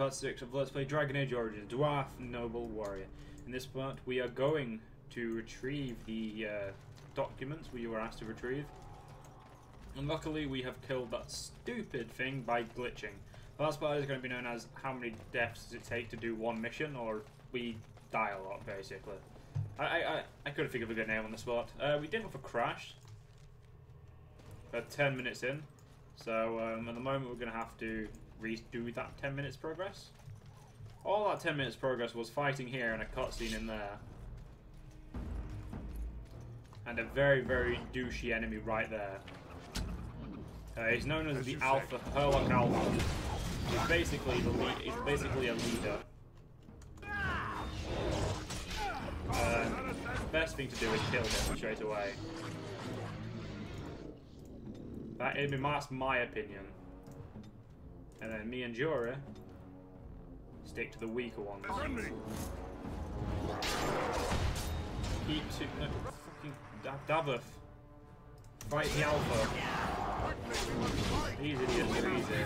part 6 of Let's Play Dragon Age Origins, Dwarf Noble Warrior. In this part, we are going to retrieve the documents we were asked to retrieve. And luckily, we have killed that stupid thing by glitching. The last part is going to be known as how many deaths does it take to do one mission, or we die a lot, basically. I couldn't think of a good name on the spot. We did have a crash. 10 minutes in. So, at the moment, we're going to have to redo that 10 minutes progress. All that 10 minutes progress was fighting here and a cutscene in there. And a very, very douchey enemy right there. He's known as the Alpha, Herlock Alpha. He's basically the lead, he's basically a leader. The best thing to do is kill him straight away. That's my opinion. And then me and Jura stick to the weaker ones. Keep to fucking DWARF. Fight the Alpha. These idiots are easy.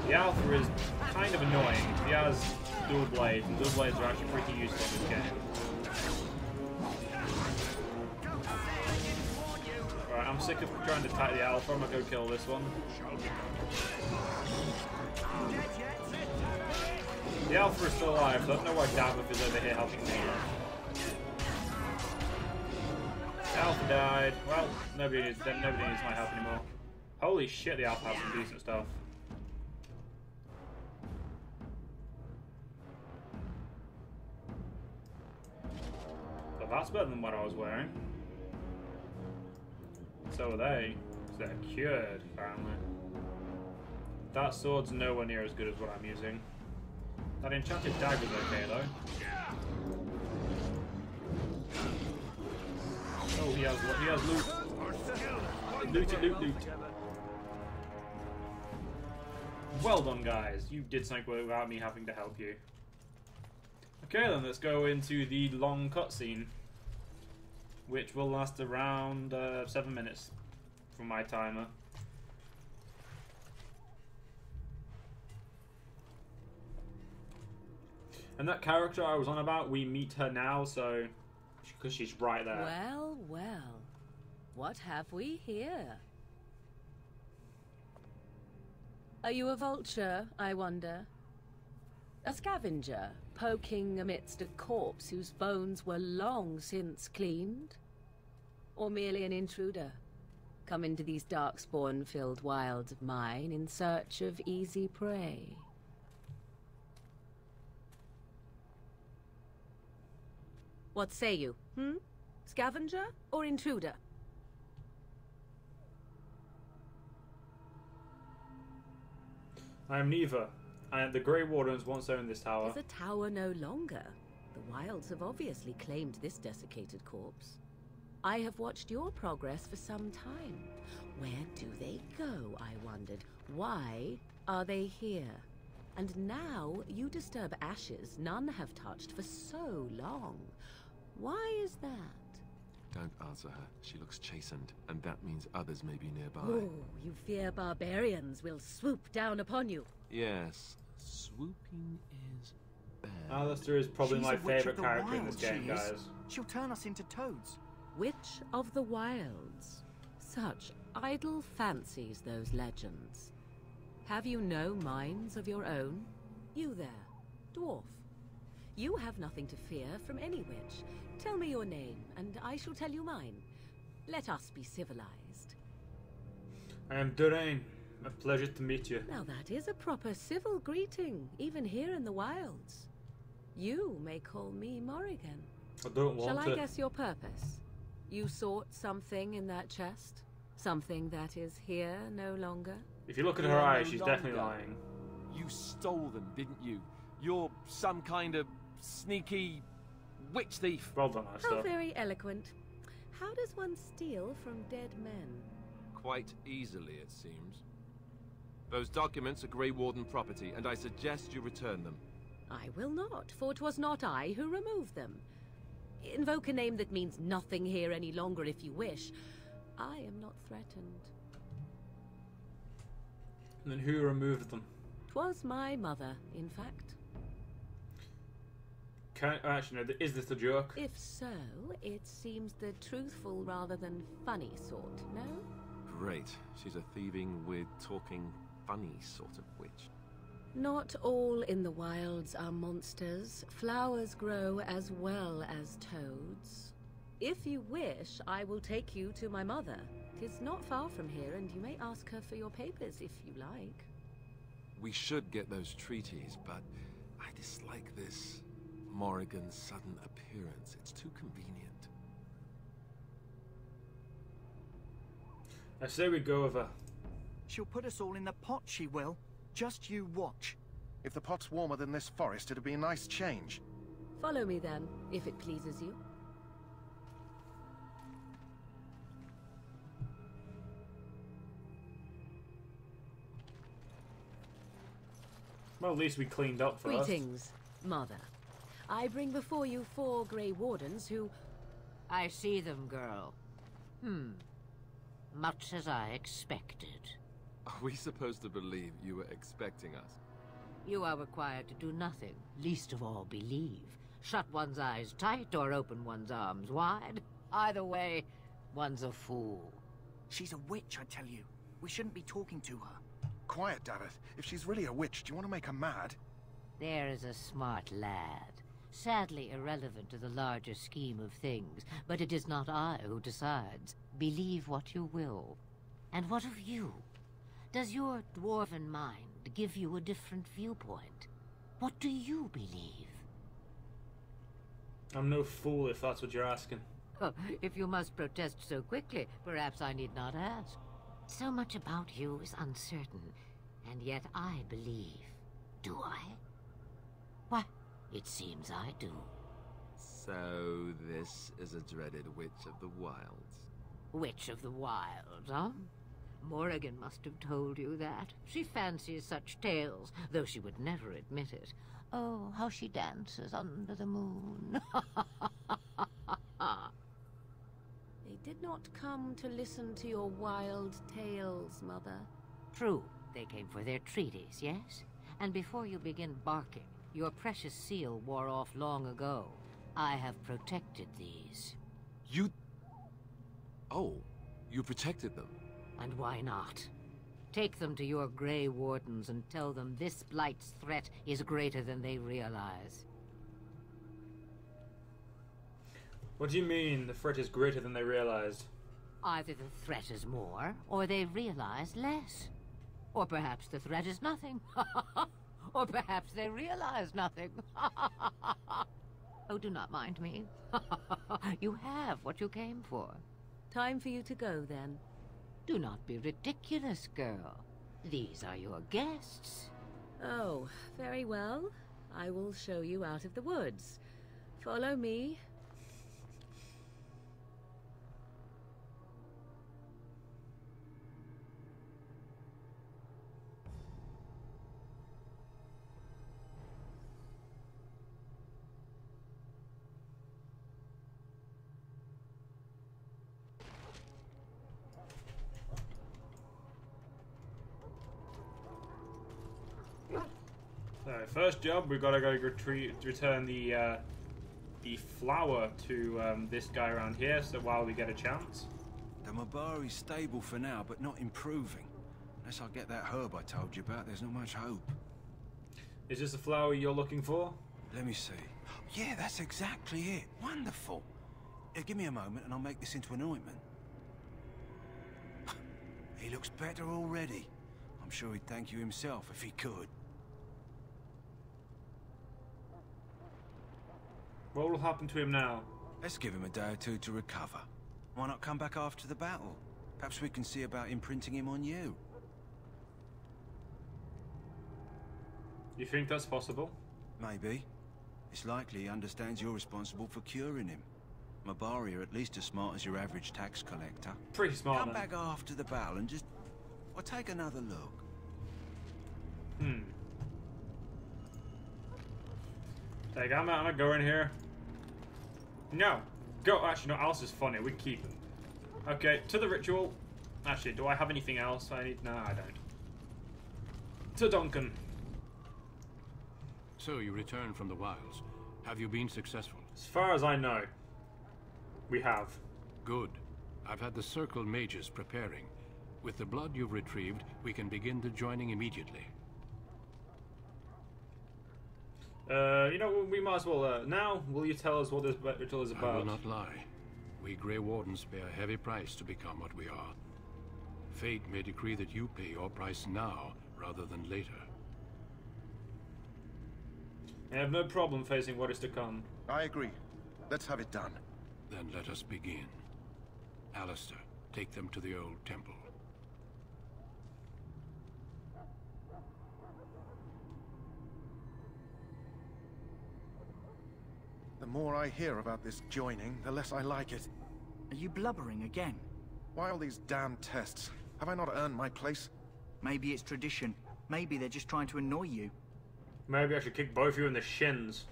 The Alpha is kind of annoying. He has dual blades, and dual blades are actually pretty useful in this game. Alright, I'm sick of trying to attack the Alpha. I'm gonna go kill this one. The Alpha is still alive, so I don't know why DWARF is over here helping me. The Alpha died. Well, nobody needs my help anymore. Holy shit, the Alpha has some decent stuff. But that's better than what I was wearing. So are they. So they're cured, apparently. That sword's nowhere near as good as what I'm using. That enchanted dagger's okay, though. Oh, he has loot. Loot. Well done, guys. You did something without me having to help you. Okay, then, let's go into the long cutscene, which will last around 7 minutes from my timer. And that character I was on about, we meet her now, so because she's right there. Well, well. What have we here? Are you a vulture, I wonder? A scavenger, poking amidst a corpse whose bones were long since cleaned? Or merely an intruder, come into these darkspawn-filled wilds of mine in search of easy prey? What say you, Scavenger or intruder? I am neither. The Grey Wardens once owned this tower. Is a tower no longer? The wilds have obviously claimed this desiccated corpse. I have watched your progress for some time. Where do they go, I wondered? Why are they here? And now you disturb ashes none have touched for so long. Why is that? Don't answer her. She looks chastened, and that means others may be nearby. Oh, you fear barbarians will swoop down upon you. Yes, swooping is bad. Alistair is probably my favourite character in this game, guys. She'll turn us into toads. Witch of the Wilds. Such idle fancies, those legends. Have you no minds of your own? You there, dwarf. You have nothing to fear from any witch. Tell me your name, and I shall tell you mine. Let us be civilized. I am Durain. A pleasure to meet you. Now that is a proper civil greeting, even here in the wilds. You may call me Morrigan. I don't want it. Shall I guess your purpose? You sought something in that chest? Something that is here no longer? If you look at her eyes, she's definitely lying. You stole them, didn't you? You're some kind of sneaky witch thief. Well done, Alistair. How very eloquent. How does one steal from dead men? Quite easily, it seems. Those documents are Grey Warden property, and I suggest you return them. I will not, for 'twas not I who removed them. Invoke a name that means nothing here any longer if you wish. I am not threatened. And then who removed them? 'Twas my mother, in fact. Actually, no, is this a joke? If so, it seems the truthful rather than funny sort, no? Great. She's a thieving, weird, talking, funny sort of witch. Not all in the wilds are monsters. Flowers grow as well as toads. If you wish, I will take you to my mother. 'Tis not far from here, and you may ask her for your papers if you like. We should get those treaties, but I dislike this Morrigan's sudden appearance. It's too convenient. I say we go with her. She'll put us all in the pot, she will. Just you watch. If the pot's warmer than this forest, it'd be a nice change. Follow me then, if it pleases you. Well, at least we cleaned up first. Greetings, Mother. I bring before you 4 Grey Wardens who... I see them, girl. Much as I expected. Are we supposed to believe you were expecting us? You are required to do nothing, least of all believe. Shut one's eyes tight or open one's arms wide. Either way, one's a fool. She's a witch, I tell you. We shouldn't be talking to her. Quiet, Dareth. If she's really a witch, do you want to make her mad? There is a smart lad. Sadly irrelevant to the larger scheme of things, but it is not I who decides. Believe what you will. And what of you? Does your dwarven mind give you a different viewpoint? What do you believe? I'm no fool if that's what you're asking. Oh, if you must protest so quickly, perhaps I need not ask. So much about you is uncertain, and yet I believe. Do I? Why, it seems I do. So this is a dreaded witch of the wilds. Witch of the wilds, huh? Morrigan must have told you that. She fancies such tales, though she would never admit it. Oh, how she dances under the moon. They did not come to listen to your wild tales, Mother. True, they came for their treaties, yes? And before you begin barking, your precious seal wore off long ago. I have protected these. You... Oh, you protected them. And why not? Take them to your Grey Wardens and tell them this Blight's threat is greater than they realize. What do you mean the threat is greater than they realized? Either the threat is more, or they realize less. Or perhaps the threat is nothing. Or perhaps they realize nothing. Oh, do not mind me. You have what you came for. Time for you to go, then. Do not be ridiculous, girl. These are your guests. Oh, very well. I will show you out of the woods. Follow me. So, first job, we've got to go return the flower to this guy around here, so while we get a chance. The Mabari's stable for now, but not improving. Unless I get that herb I told you about, there's not much hope. Is this the flower you're looking for? Let me see. Yeah, that's exactly it. Wonderful. Give me a moment and I'll make this into an ointment. He looks better already. I'm sure he'd thank you himself if he could. What will happen to him now? Let's give him a day or two to recover. Why not come back after the battle? Perhaps we can see about imprinting him on you. You think that's possible? Maybe. It's likely he understands you're responsible for curing him. Mabari are at least as smart as your average tax collector. Pretty smart, Come then. back after the battle and just... Well, take another look. Like, I'm not going here. No. Go. Actually, no, Alice is funny. We keep it. Okay, to the ritual. Actually, do I have anything else I need? No, I don't. to Duncan. So you returned from the wilds. Have you been successful? As far as I know, we have. Good. I've had the Circle mages preparing. With the blood you've retrieved, we can begin the joining immediately. You know, we might as well, now, will you tell us what this ritual is about? I will not lie. We Grey Wardens pay a heavy price to become what we are. Fate may decree that you pay your price now, rather than later. I have no problem facing what is to come. I agree. Let's have it done. Then let us begin. Alistair, take them to the old temple. The more I hear about this joining, the less I like it. Are you blubbering again? Why all these damn tests? Have I not earned my place? Maybe it's tradition. Maybe they're just trying to annoy you. Maybe I should kick both of you in the shins.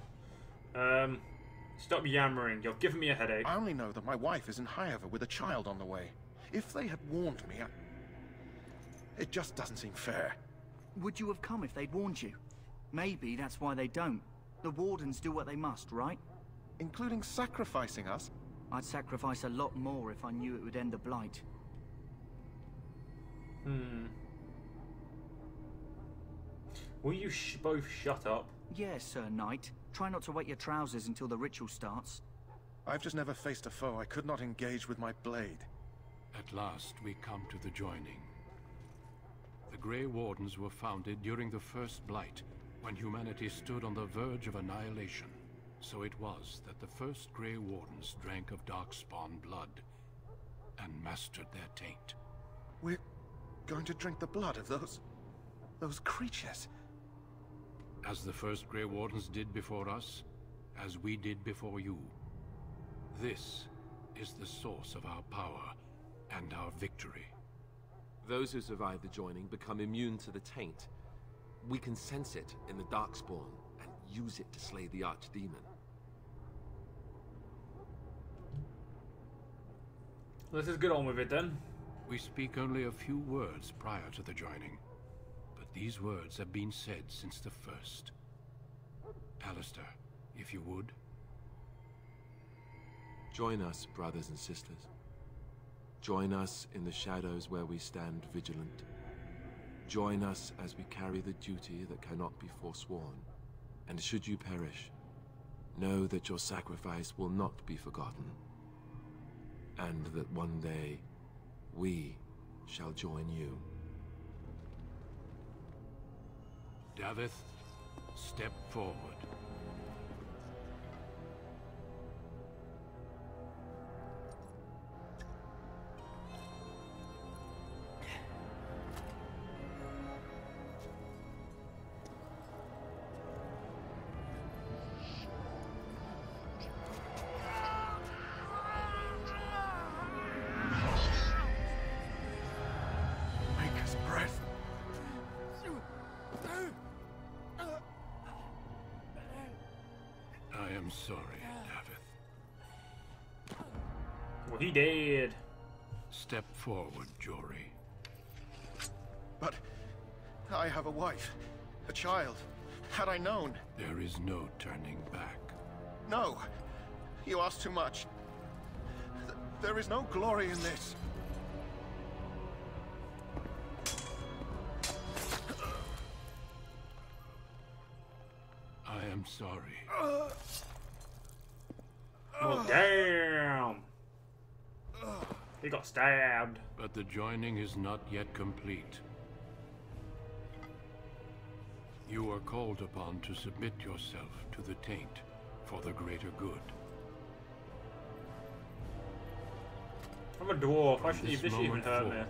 Stop yammering. You're giving me a headache. I only know that my wife is in Highover with a child on the way. If they had warned me, it just doesn't seem fair. Would you have come if they'd warned you? Maybe that's why they don't. The Wardens do what they must, right? Including sacrificing us? I'd sacrifice a lot more if I knew it would end the Blight. Will you both shut up? Yes, Sir Knight. Try not to wet your trousers until the ritual starts. I've just never faced a foe I could not engage with my blade. At last, we come to the joining. The Grey Wardens were founded during the First Blight, when humanity stood on the verge of annihilation. So it was that the first Grey Wardens drank of Darkspawn blood and mastered their taint. We're going to drink the blood of those creatures. As the first Grey Wardens did before us, as we did before you. This is the source of our power and our victory. Those who survive the joining become immune to the taint. We can sense it in the Darkspawn and use it to slay the Archdemon. Let's just get on with it then. We speak only a few words prior to the joining, but these words have been said since the first. Alistair, if you would. Join us, brothers and sisters. Join us in the shadows where we stand vigilant. Join us as we carry the duty that cannot be forsworn. And should you perish, know that your sacrifice will not be forgotten. And that one day, we shall join you. Davith, step forward. I am sorry, Davith. Well, he did. Step forward, Jory. But I have a wife, a child. Had I known... There is no turning back. No! You ask too much. There is no glory in this. I am sorry. Well, damn. He got stabbed. But the joining is not yet complete. You are called upon to submit yourself to the taint for the greater good. I'm a dwarf. From This should even moment hurt me. forth,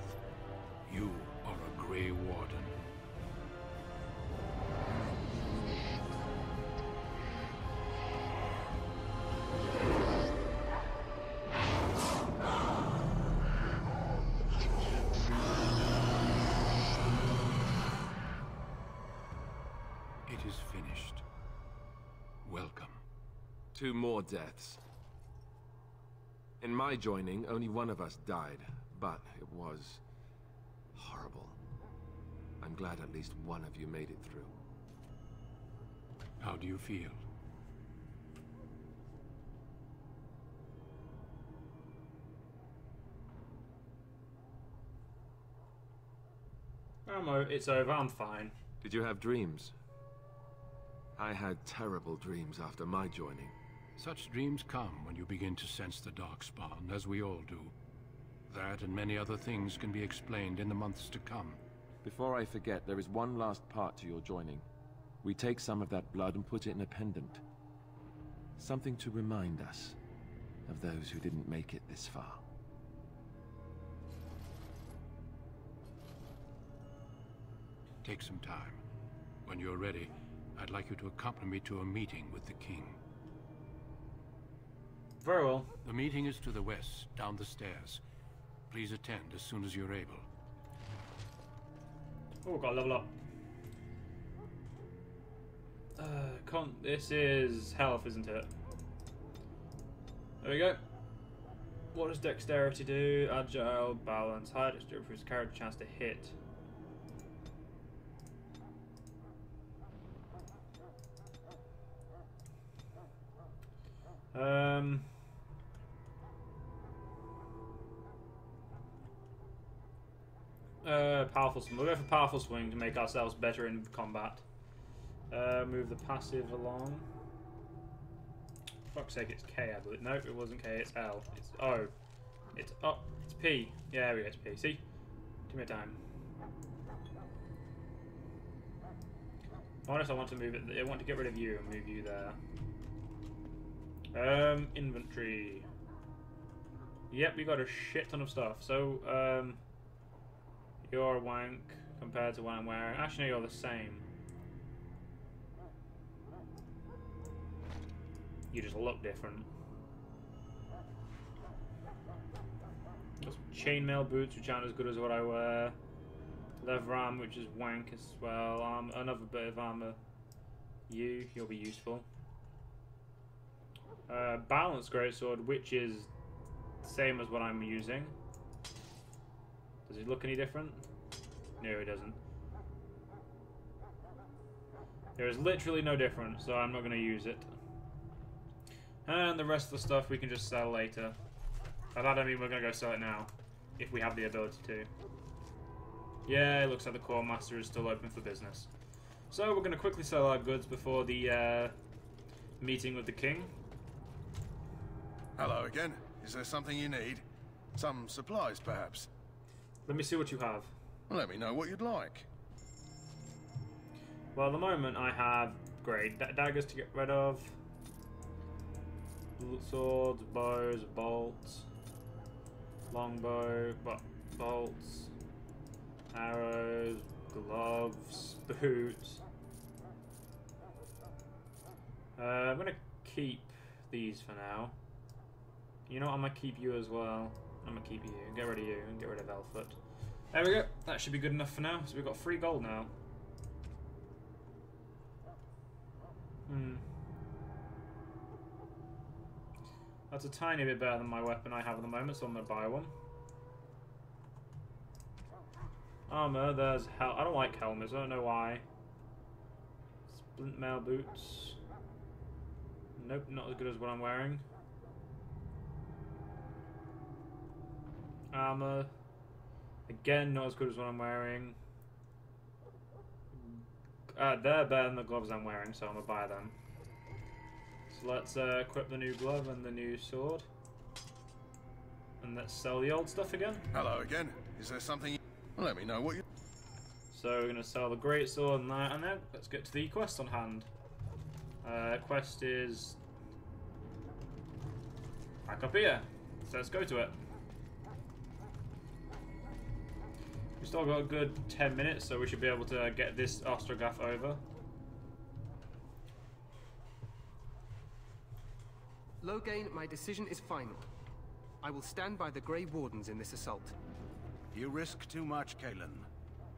you are a Grey Warden. It is finished. Welcome. 2 more deaths. In my joining, only one of us died, but it was horrible. I'm glad at least one of you made it through. How do you feel? It's over, I'm fine. Did you have dreams? I had terrible dreams after my joining. Such dreams come when you begin to sense the Darkspawn, as we all do. That and many other things can be explained in the months to come. Before I forget, there is one last part to your joining. We take some of that blood and put it in a pendant. Something to remind us of those who didn't make it this far. Take some time. When you're ready, I'd like you to accompany me to a meeting with the king. Very well. The meeting is to the west, down the stairs. Please attend as soon as you're able. Oh, gotta level up. This is health, isn't it? There we go. What does dexterity do? Agile, balance, high dexterity improves character chance to hit. Powerful swing. We'll go for powerful swing to make ourselves better in combat. Move the passive along. For fuck's sake, it's K, I believe. Nope, it wasn't K, it's L. It's O. It's up. It's P. Yeah, there we go, it's P. See? Give me time. Honest, I want to move it. I want to get rid of you and move you there. Inventory. Yep, we got a shit ton of stuff. So, you're a wank compared to what I'm wearing. Actually, no, you're the same. You just look different. Got some chainmail boots, which aren't as good as what I wear. Leather armor, which is wank as well. Another bit of armor. You'll be useful. Balanced greatsword, which is the same as what I'm using. Does it look any different? No, it doesn't. There is literally no difference, so I'm not going to use it. And the rest of the stuff we can just sell later. By that I mean we're going to go sell it now, if we have the ability to. Yeah, it looks like the Core Master is still open for business. So we're going to quickly sell our goods before the meeting with the king. Hello again. Is there something you need? Some supplies, perhaps? Let me see what you have. Let me know what you'd like. Well, at the moment I have daggers to get rid of. Swords, bows, bolts. Longbow, bolts. Arrows, gloves, boots. I'm gonna keep these for now. You know what, I'm gonna keep you as well. I'm gonna keep you, get rid of you, and get rid of Elfoot. There we go, that should be good enough for now. So we've got 3 gold now. That's a tiny bit better than my weapon I have at the moment, so I'm gonna buy one. Armor, there's I don't like helmets, I don't know why. Splint mail boots. Nope, not as good as what I'm wearing. Armor. Again, not as good as what I'm wearing. They're better than the gloves I'm wearing, so I'm gonna buy them. So let's equip the new glove and the new sword. And let's sell the old stuff again. Hello again. Is there something you... Let me know what you... So we're going to sell the great sword and that, and then let's get to the quest on hand. Quest is back up here. So let's go to it. We've still got a good 10 minutes, so we should be able to get this ostrogaf over. Loghain, my decision is final. I will stand by the Grey Wardens in this assault. You risk too much, Kalen.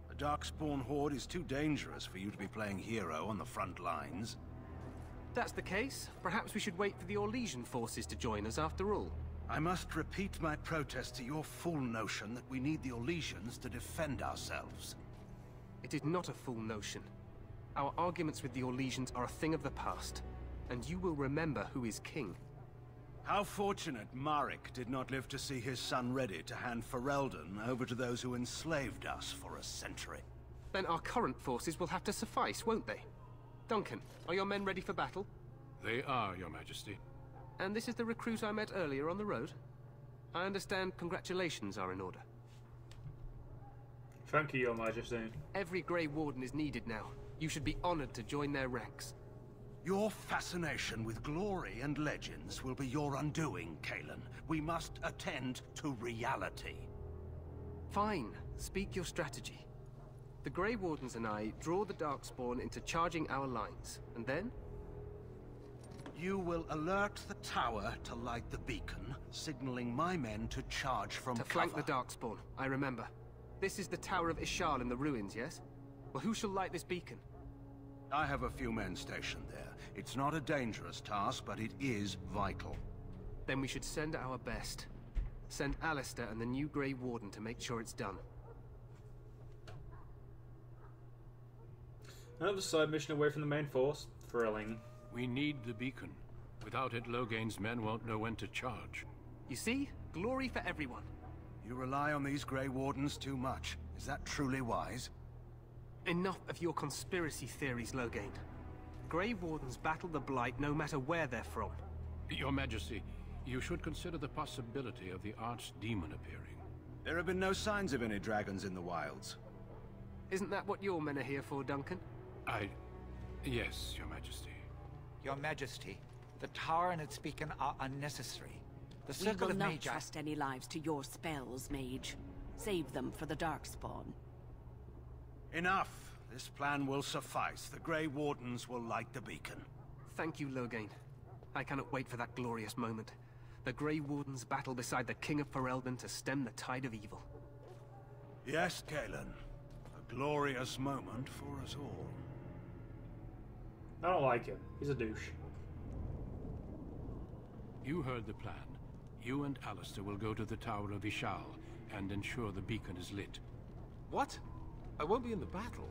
The Darkspawn Horde is too dangerous for you to be playing hero on the front lines. If that's the case, perhaps we should wait for the Orlesian forces to join us after all. I must repeat my protest to your fool notion that we need the Orlesians to defend ourselves. It is not a full notion. Our arguments with the Orlesians are a thing of the past, and you will remember who is king. How fortunate Marek did not live to see his son ready to hand Ferelden over to those who enslaved us for a century. Then our current forces will have to suffice, won't they? Duncan, are your men ready for battle? They are, Your Majesty. And this is the recruit I met earlier on the road? I understand congratulations are in order. Thank you, Your Majesty. Every Grey Warden is needed now. You should be honored to join their ranks. Your fascination with glory and legends will be your undoing, Kalen. We must attend to reality. Fine. Speak your strategy. The Grey Wardens and I draw the Darkspawn into charging our lines, and then? You will alert the tower to light the beacon, signaling my men to charge from cover. To flank the Darkspawn, I remember. This is the Tower of Ishal in the ruins, yes? Well, who shall light this beacon? I have a few men stationed there. It's not a dangerous task, but it is vital. Then we should send our best. Send Alistair and the new Grey Warden to make sure it's done. Another side mission away from the main force. Thrilling. We need the beacon. Without it, Logain's men won't know when to charge. You see? Glory for everyone. You rely on these Grey Wardens too much. Is that truly wise? Enough of your conspiracy theories, Logain. Grey Wardens battle the Blight no matter where they're from. Your Majesty, you should consider the possibility of the Archdemon appearing. There have been no signs of any dragons in the wilds. Isn't that what your men are here for, Duncan? Yes, Your Majesty. Your Majesty, the tower and its beacon are unnecessary. The We circle will of not Magi... trust any lives to your spells, Mage. Save them for the Darkspawn. Enough. This plan will suffice. The Grey Wardens will light the beacon. Thank you, Logain. I cannot wait for that glorious moment. The Grey Wardens battle beside the King of Ferelden to stem the tide of evil. Yes, Kalen. A glorious moment for us all. I don't like him. He's a douche. You heard the plan. You and Alistair will go to the Tower of Ishal and ensure the beacon is lit. What? I won't be in the battle.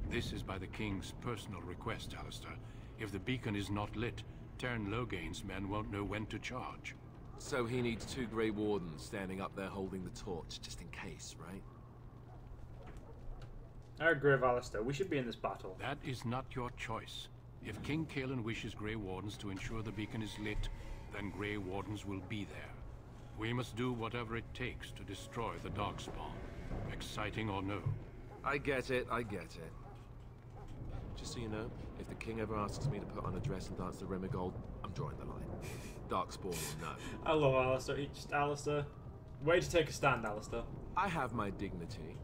This is by the King's personal request, Alistair. If the beacon is not lit, Tern Logain's men won't know when to charge. So he needs 2 Grey Wardens standing up there holding the torch, just in case, right? I agree with Alistair. We should be in this battle. That is not your choice. If King Kalen wishes Grey Wardens to ensure the beacon is lit, then Grey Wardens will be there. We must do whatever it takes to destroy the Darkspawn. Exciting or no. I get it, I get it. Just so you know, if the king ever asks me to put on a dress and dance the Remigold, I'm drawing the line. Darkspawn, no. I love Alistair. Just Alistair. Way to take a stand, Alistair. I have my dignity.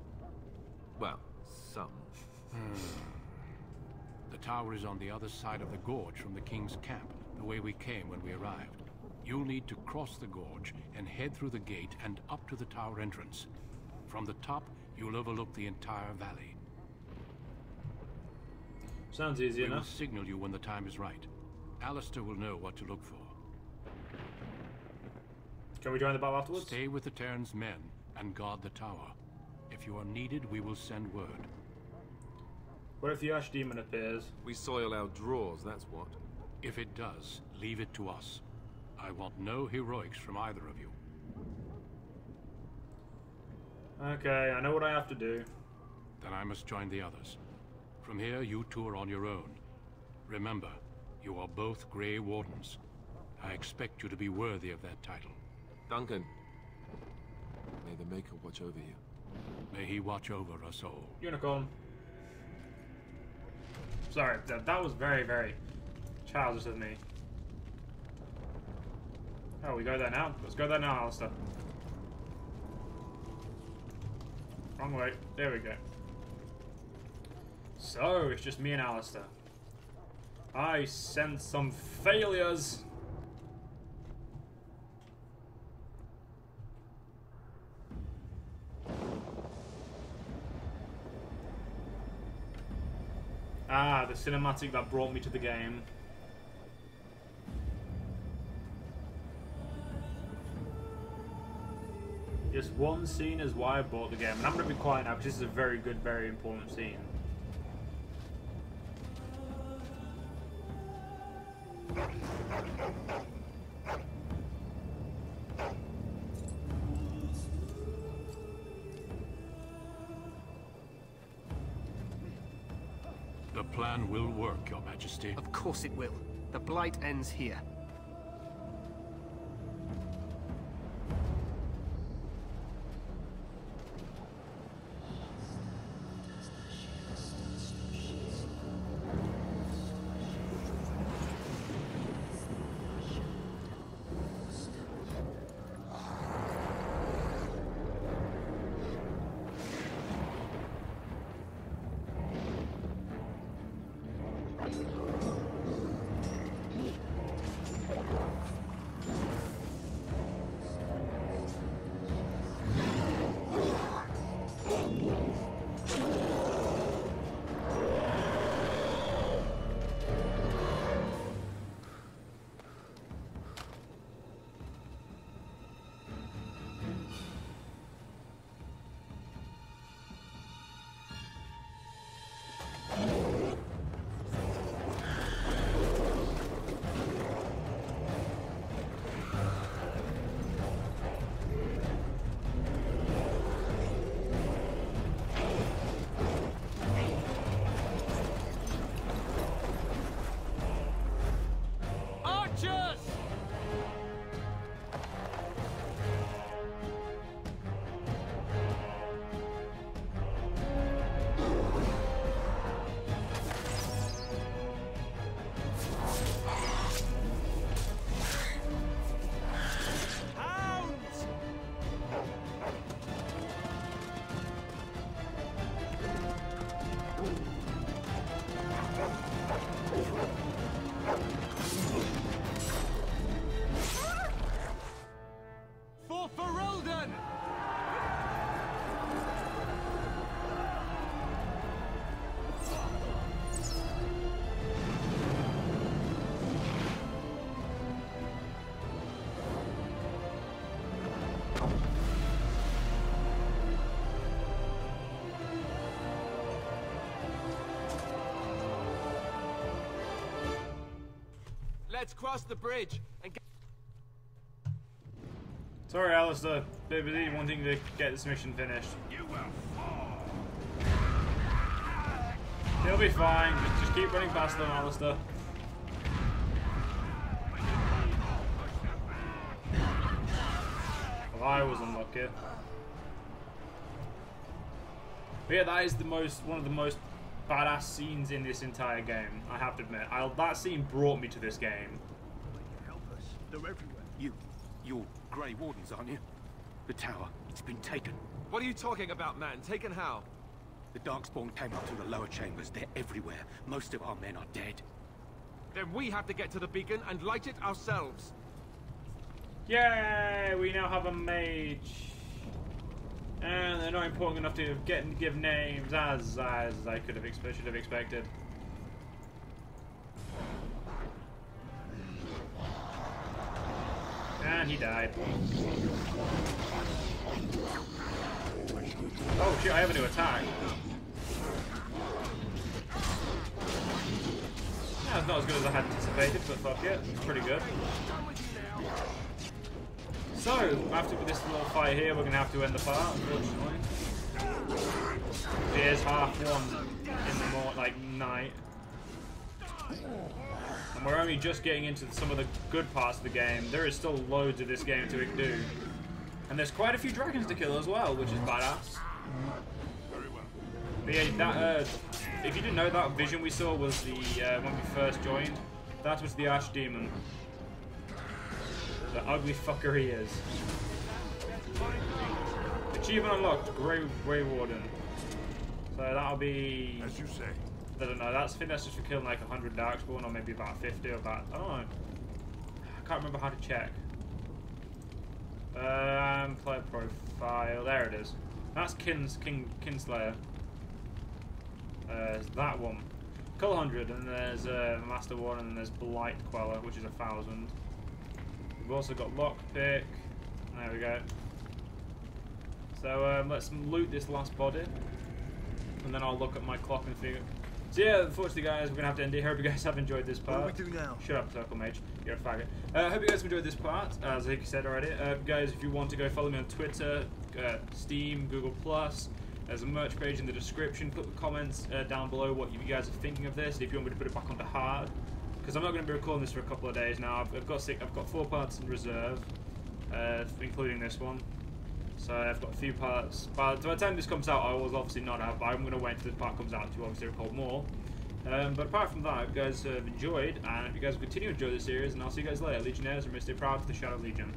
Well, some. The tower is on the other side of the gorge from the King's camp, the way we came when we arrived. You'll need to cross the gorge and head through the gate and up to the tower entrance. From the top, you'll overlook the entire valley. Sounds easy We will enough. signal you when the time is right. Alistair will know what to look for. Can we join the battle afterwards? Stay with the Terran's men and guard the tower. If you are needed, we will send word. What if the Archdemon appears? We soil our drawers, that's what. If it does, leave it to us. I want no heroics from either of you. Okay, I know what I have to do. Then I must join the others. From here, you two are on your own. Remember, you are both Grey Wardens. I expect you to be worthy of that title. Duncan, may the Maker watch over you. May he watch over us all. Unicorn. Sorry, that was very, very childish of me. Oh, we go there now? Let's go there now, Alistair. Wrong way. There we go. So, it's just me and Alistair. I sense some failures. Ah, the cinematic that brought me to the game. This one scene is why I bought the game, and I'm going to be quiet now because this is a very good, very important scene. The plan will work, Your Majesty. Of course it will. The Blight ends here. Let's cross the bridge and get... Sorry, Alistair. Bit busy wanting to get this mission finished. You will fall. He'll be fine. Just keep running past them, Alistair. Well, I was unlucky. But yeah, that is one of the most badass scenes in this entire game, I have to admit. That scene brought me to this game. Help us. They're everywhere. You're Grey Wardens, aren't you? The tower, it's been taken. What are you talking about, man? Taken how? The Darkspawn came up through the lower chambers. They're everywhere. Most of our men are dead. Then we have to get to the beacon and light it ourselves. Yay! We now have a mage. And they're not important enough to give names as I should have expected. And he died. Oh shit, I have a new attack. Yeah, it's not as good as I had anticipated, but fuck it, it's pretty good. So, after this little fight here, we're going to have to end the part, unfortunately. It is 1:30 in the night. And we're only just getting into some of the good parts of the game. There is still loads of this game to do. And there's quite a few dragons to kill as well, which is badass. But yeah, if you didn't know, that vision we saw was the, when we first joined, that was the Archdemon. The ugly fucker he is. Achievement unlocked, Grey Warden. So that'll be... As you say. I don't know, I think that's just for killing like 100 Darkspawn, or maybe about 50 or about... I don't know. I can't remember how to check. Player profile, there it is. That's Kinslayer. There's that one. Kill 100, and there's Master One, and there's Blight Queller, which is 1,000. We've also got Lockpick. There we go. So let's loot this last body, and then I'll look at my clock and figure. So yeah, unfortunately guys, we're gonna have to end it. Hope you guys have enjoyed this part. What do we do now? Shut up, Circle Mage. You're a faggot. Hope you guys enjoyed this part. As I said already, guys, if you want to go follow me on Twitter, Steam, Google+, there's a merch page in the description. Put the comments down below what you guys are thinking of this. If you want me to put it back onto hard, because I'm not going to be recording this for a couple of days now. I've got 4 parts in reserve, including this one. So I've got a few parts. By the time this comes out, I will obviously not have. But I'm going to wait until this part comes out to obviously record more. But apart from that, I hope you guys have enjoyed, and if you guys continue to enjoy the series, and I'll see you guys later. Legionnaires, remember to stay proud to the Shadow Legion.